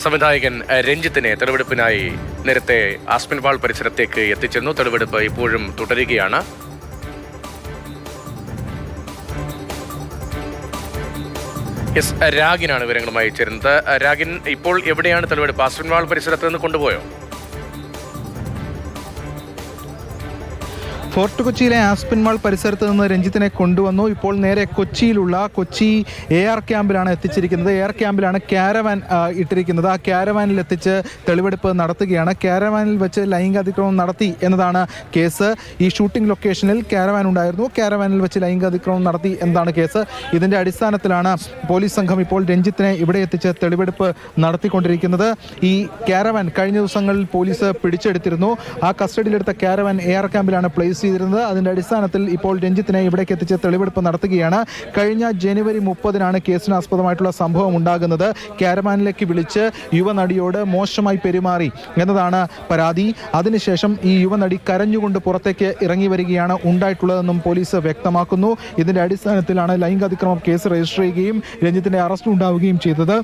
സംവിധായകൻ രഞ്ജിത്തിനെ തെളിവെടുപ്പിനായി നേരത്തെ ആസ്പിൻവാൾ പരിസരത്തേക്ക് എത്തിച്ചിരുന്നു. തെളിവെടുപ്പ് ഇപ്പോഴും തുടരുകയാണ്. രാഗിനാണ് വിവരങ്ങളുമായി ചേരുന്നത്. രാഗിൻ, ഇപ്പോൾ എവിടെയാണ് തെളിവെടുപ്പ്? ആസ്പിൻവാൾ പരിസരത്ത് നിന്ന് കൊണ്ടുപോയോ? ഫോർട്ട് കൊച്ചിയിലെ ആസ്പിൻവാൾ പരിസരത്ത് നിന്ന് രഞ്ജിത്തിനെ കൊണ്ടുവന്നു. ഇപ്പോൾ നേരെ കൊച്ചി AR ക്യാമ്പിലാണ് എത്തിച്ചിരിക്കുന്നത്. AR ക്യാമ്പിലാണ് ക്യാരവാൻ ഇട്ടിരിക്കുന്നത്. ആ ക്യാരവാനിൽ എത്തിച്ച് തെളിവെടുപ്പ് നടത്തുകയാണ്. ക്യാരവാനിൽ വെച്ച് ലൈംഗികാതിക്രമം നടത്തി എന്നതാണ് കേസ്. ഈ ഷൂട്ടിംഗ് ലൊക്കേഷനിൽ ക്യാരവാൻ ഉണ്ടായിരുന്നു. ക്യാരവാനിൽ വെച്ച് ലൈംഗികാതിക്രമം നടത്തി എന്നതാണ് കേസ്. ഇതിൻ്റെ അടിസ്ഥാനത്തിലാണ് പോലീസ് സംഘം ഇപ്പോൾ രഞ്ജിത്തിനെ ഇവിടെ എത്തിച്ച് തെളിവെടുപ്പ് നടത്തിക്കൊണ്ടിരിക്കുന്നത്. ഈ ക്യാരവാൻ കഴിഞ്ഞ ദിവസങ്ങളിൽ പോലീസ് പിടിച്ചെടുത്തിരുന്നു. ആ കസ്റ്റഡിയിലെടുത്ത ക്യാരവാൻ AR ക്യാമ്പിലാണ് പ്ലേസ് ചെയ്തിരുന്നത്. അതിന്റെ അടിസ്ഥാനത്തിൽ ഇപ്പോൾ രഞ്ജിത്തിനെ ഇവിടേക്ക് എത്തിച്ച് തെളിവെടുപ്പ് നടത്തുകയാണ്. കഴിഞ്ഞ ജനുവരി 30-നാണ് കേസിന് ആസ്പദമായിട്ടുള്ള സംഭവം ഉണ്ടാകുന്നത്. ക്യാരവാനിലേക്ക് വിളിച്ച് യുവനടിയോട് മോശമായി പെരുമാറി എന്നതാണ് പരാതി. അതിനുശേഷം ഈ യുവനടി കരഞ്ഞുകൊണ്ട് പുറത്തേക്ക് ഇറങ്ങി വരികയാണ് ഉണ്ടായിട്ടുള്ളതെന്നും പോലീസ് വ്യക്തമാക്കുന്നു. ഇതിന്റെ അടിസ്ഥാനത്തിലാണ് ലൈംഗികാതിക്രമം കേസ് രജിസ്റ്റർ ചെയ്യുകയും രഞ്ജിത്തിന്റെ അറസ്റ്റ് ഉണ്ടാവുകയും ചെയ്തത്.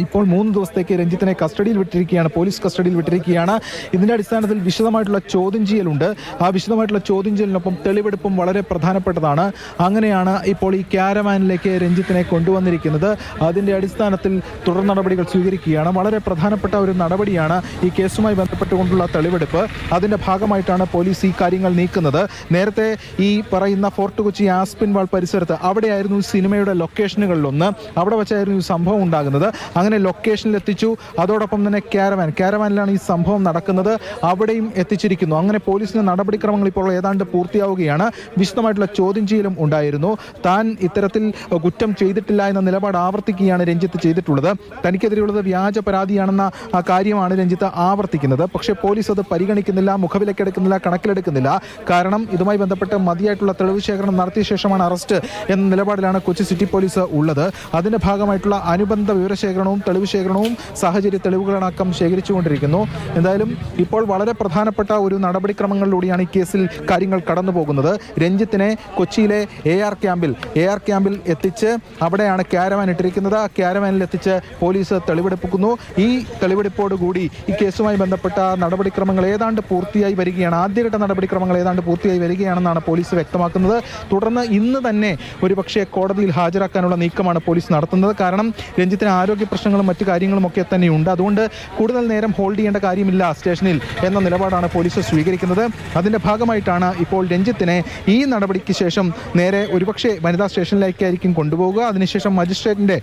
ഇപ്പോൾ 3 ദിവസത്തേക്ക് രഞ്ജിത്തിനെ കസ്റ്റഡിയിൽ വിട്ടിരിക്കുകയാണ്, പോലീസ് കസ്റ്റഡിയിൽ വിട്ടിരിക്കുകയാണ്. ഇതിൻ്റെ അടിസ്ഥാനത്തിൽ വിശദമായിട്ടുള്ള ചോദ്യം ചെയ്യലുണ്ട്. ആ വിശദമായിട്ടുള്ള ചോദ്യം ചെയ്യലിനൊപ്പം തെളിവെടുപ്പും വളരെ പ്രധാനപ്പെട്ടതാണ്. അങ്ങനെയാണ് ഇപ്പോൾ ഈ ക്യാരവാനിലേക്ക് രഞ്ജിത്തിനെ കൊണ്ടുവന്നിരിക്കുന്നത്. അതിൻ്റെ അടിസ്ഥാനത്തിൽ തുടർ നടപടികൾ സ്വീകരിക്കുകയാണ്. വളരെ പ്രധാനപ്പെട്ട ഒരു നടപടിയാണ് ഈ കേസുമായി ബന്ധപ്പെട്ടുകൊണ്ടുള്ള തെളിവെടുപ്പ്. അതിൻ്റെ ഭാഗമായിട്ടാണ് പോലീസ് ഈ കാര്യങ്ങൾ നീക്കുന്നത്. നേരത്തെ ഈ പറയുന്ന ഫോർട്ട് കൊച്ചി ആസ്പിൻവാൾ പരിസരത്ത് അവിടെയായിരുന്നു സിനിമയുടെ ലൊക്കേഷനുകളിലൊന്ന്. അവിടെ വെച്ചായിരുന്നു ഈ സംഭവം ഉണ്ടാകുന്നത്. അങ്ങനെ ലൊക്കേഷനിൽ എത്തിച്ചു. അതോടൊപ്പം തന്നെ ക്യാരവാനിലാണ് ഈ സംഭവം നടക്കുന്നത്. അവിടെയും എത്തിച്ചിരിക്കുന്നു. അങ്ങനെ പോലീസിന്റെ നടപടിക്രമങ്ങൾ ഇപ്പോൾ ഏതാണ്ട് പൂർത്തിയാവുകയാണ്. വിശദമായിട്ടുള്ള ചോദ്യം ചെയ്യലും ഉണ്ടായിരുന്നു. താൻ ഇത്തരത്തിൽ കുറ്റം ചെയ്തിട്ടില്ല എന്ന നിലപാട് ആവർത്തിക്കുകയാണ് രഞ്ജിത്ത് ചെയ്തിട്ടുള്ളത്. തനിക്കെതിരെയുള്ളത് വ്യാജ പരാതിയാണെന്ന ആ കാര്യമാണ് രഞ്ജിത്ത് ആവർത്തിക്കുന്നത്. പക്ഷേ പോലീസ് അത് പരിഗണിക്കുന്നില്ല, മുഖവിലക്കെടുക്കുന്നില്ല, കണക്കിലെടുക്കുന്നില്ല. കാരണം ഇതുമായി ബന്ധപ്പെട്ട് മതിയായിട്ടുള്ള തെളിവ് ശേഖരണം നടത്തിയ ശേഷമാണ് അറസ്റ്റ് എന്ന നിലപാടിലാണ് കൊച്ചി സിറ്റി പോലീസ് ഉള്ളത്. അതിന്റെ ഭാഗമായിട്ടുള്ള അനുബന്ധ വിവരശേഖരണവും തെളിവ് ശേഖരണവും സാഹചര്യ തെളിവുകളടക്കം ശേഖരിച്ചുകൊണ്ടിരിക്കുന്നു. എന്തായാലും ഇപ്പോൾ വളരെ പ്രധാനപ്പെട്ട ഒരു നടപടിക്രമങ്ങളിലൂടെയാണ് ഈ കേസിൽ കാര്യങ്ങൾ കടന്നു പോകുന്നത്. രഞ്ജിത്തിനെ കൊച്ചിയിലെ AR ക്യാമ്പിൽ എത്തിച്ച് അവിടെയാണ് ക്യാരവാൻ ഇട്ടിരിക്കുന്നത്. ആ ക്യാരവാനിൽ എത്തിച്ച് പോലീസ് തെളിവെടുപ്പിക്കുന്നു. ഈ തെളിവെടുപ്പോടുകൂടി ഈ കേസുമായി ബന്ധപ്പെട്ട നടപടിക്രമങ്ങൾ ഏതാണ്ട് പൂർത്തിയായി വരികയാണ്. ആദ്യഘട്ട നടപടിക്രമങ്ങൾ ഏതാണ്ട് പൂർത്തിയായി വരികയാണെന്നാണ് പോലീസ് വ്യക്തമാക്കുന്നത്. തുടർന്ന് ഇന്ന് തന്നെ ഒരുപക്ഷെ കോടതിയിൽ ഹാജരാക്കാനുള്ള നീക്കമാണ് പോലീസ് നടത്തുന്നത്. കാരണം രഞ്ജിത്തിന് ആരോഗ്യ പ്രശ്നങ്ങളും മറ്റു കാര്യങ്ങളും ഒക്കെ തന്നെയുണ്ട്. അതുകൊണ്ട് കൂടുതൽ നേരം ഹോൾഡ് ചെയ്യേണ്ട കാര്യമില്ല സ്റ്റേഷനിൽ എന്ന നിലപാടാണ് പോലീസ് സ്വീകരിക്കുന്നത്. അതിന്റെ ഭാഗമായിട്ടാണ് ഇപ്പോൾ രഞ്ജിത്തിനെ ഈ നടപടിക്ക് ശേഷം നേരെ ഒരുപക്ഷെ വനിതാ സ്റ്റേഷനിലേക്കായിരിക്കും കൊണ്ടുപോവുക. അതിനുശേഷം മജിസ്ട്രേറ്റിന്റെ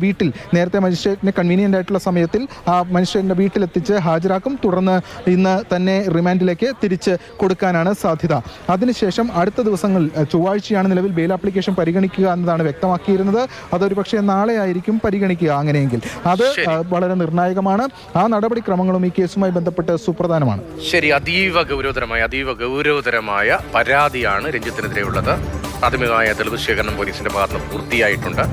വീട്ടിൽ, നേരത്തെ മജിസ്ട്രേറ്റിന് കൺവീനിയന്റ് ആയിട്ടുള്ള സമയത്തിൽ ആ മജിസ്ട്രേറ്റിന്റെ വീട്ടിലെത്തിച്ച് ഹാജരാക്കും. തുടർന്ന് ഇന്ന് തന്നെ റിമാൻഡിലേക്ക് തിരിച്ച് കൊടുക്കാനാണ് സാധ്യത. അതിനുശേഷം അടുത്ത ദിവസങ്ങളിൽ ചൊവ്വാഴ്ചയാണ് നിലവിൽ ബെയിൽ ആപ്ലിക്കേഷൻ പരിഗണിക്കുക എന്നതാണ് വ്യക്തമാക്കിയിരുന്നത്. അതൊരുപക്ഷെ നാളെ ആയിരിക്കും പരിഗണിക്കുക. അങ്ങനെയെങ്കിൽ അത് വളരെ നിർണായകമാണ്. ആ നടപടിക്രമങ്ങളും ഈ കേസുമായി ബന്ധപ്പെട്ട് സുപ്രധാനമാണ്. ശരി, അതീവ ഗൗരവതരമായ പരാതിയാണ് രഞ്ജിത്തിനെതിരെയുള്ളത്. പ്രാഥമികമായ തെളിവ് ശേഖരണം പോലീസിന്റെ ഭാഗത്ത് പൂർത്തിയായിട്ടുണ്ട്.